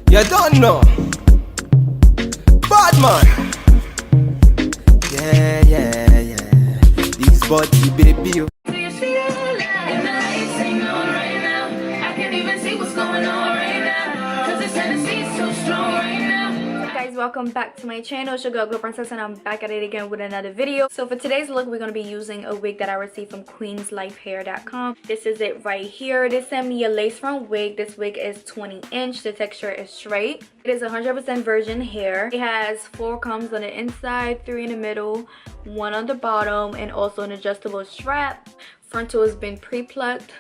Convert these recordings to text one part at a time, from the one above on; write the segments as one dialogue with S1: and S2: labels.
S1: You don't know. Bad man. Yeah, yeah, yeah. This body, baby.
S2: Do you see it? And the lights ain't on right now. I can't even see what's going on right now. Cause this Tennessee's so strong right now.
S3: Guys, welcome back to my channel. It's your girl Glow Princess, and I'm back at it again with another video. So for today's look, we're going to be using a wig that I received from queenslifehair.com. This is it right here. They sent me a lace front wig. This wig is 20-inch. The texture is straight. It is 100% virgin hair. It has 4 combs on the inside, 3 in the middle, 1 on the bottom, and also an adjustable strap. Frontal has been pre-plucked.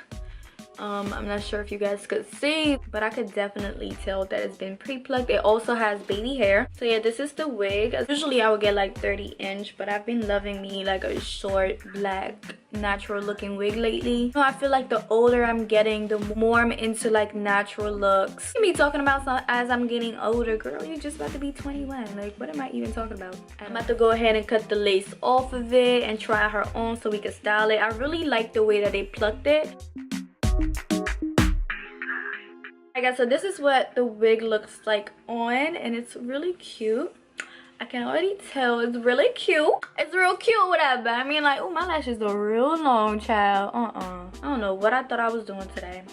S3: I'm not sure if you guys could see, but I could definitely tell that it's been pre-plucked. It also has baby hair. So yeah, this is the wig. Usually I would get like 30-inch, but I've been loving me like a short black natural looking wig lately. You know, I feel like the older I'm getting, the more I'm into like natural looks. You be talking about some as I'm getting older. Girl, you're just about to be 21. Like, what am I even talking about? I'm about to go ahead and cut the lace off of it and try her on so we can style it. I really like the way that they plucked it. Alright guys, so this is what the wig looks like on, and it's really cute. I can already tell it's really cute. It's real cute, whatever. I mean, like, oh, my lashes are real long, child. I don't know what I thought I was doing today.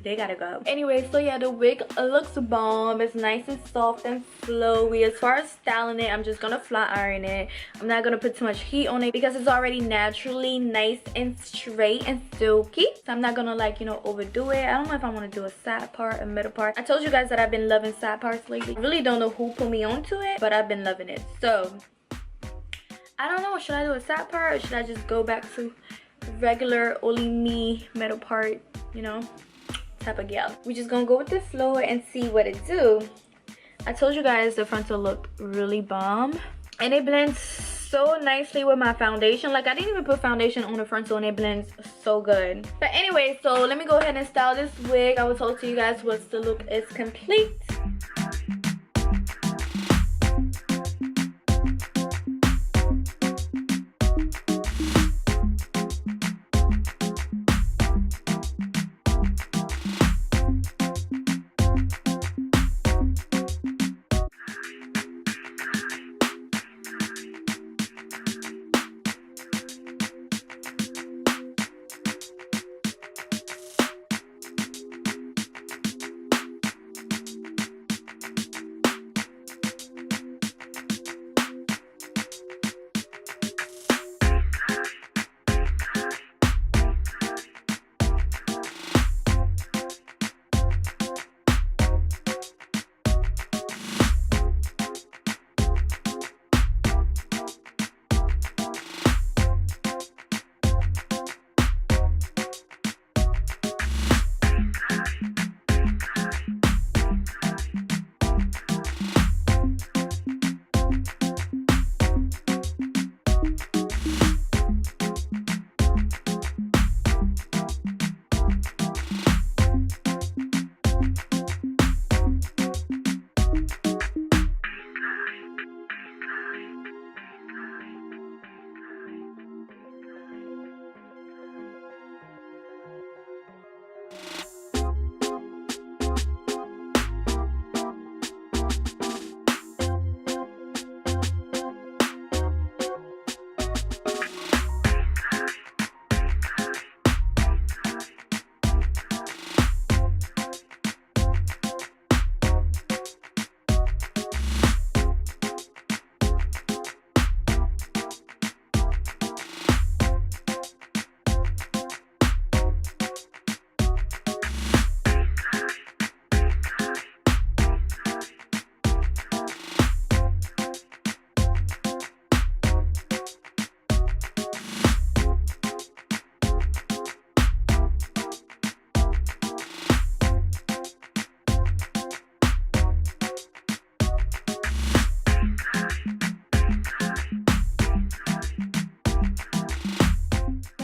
S3: They gotta go. Anyway, so yeah, the wig looks bomb. It's nice and soft and flowy. As far as styling it, I'm just gonna flat iron it. I'm not gonna put too much heat on it because it's already naturally nice and straight and silky. So I'm not gonna, like, you know, overdo it. I don't know if I want to do a side part, a middle part. I told you guys that I've been loving side parts lately. I really don't know who put me onto it, but I've been loving it. So I don't know, should I do a side part or should I just go back to regular only me middle part, you know, type of gal? We're just gonna go with the flow and see what it do. I told you guys the frontal looked really bomb, and it blends so nicely with my foundation. Like, I didn't even put foundation on the frontal and it blends so good. But anyway, so let me go ahead and style this wig. I will talk to you guys once the look is complete.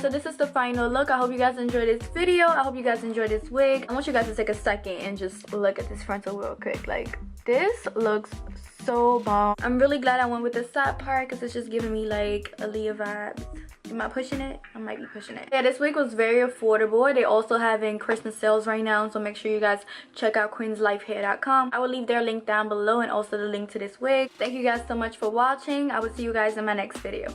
S3: So this is the final look. I hope you guys enjoyed this video. I hope you guys enjoyed this wig. I want you guys to take a second and just look at this frontal real quick. Like, this looks so bomb. I'm really glad I went with the side part because it's just giving me like Aaliyah vibes. Am I pushing it? I might be pushing it. Yeah, this wig was very affordable. They also having Christmas sales right now, so make sure you guys check out queenslifehair.com. I will leave their link down below and also the link to this wig. Thank you guys so much for watching. I will see you guys in my next video.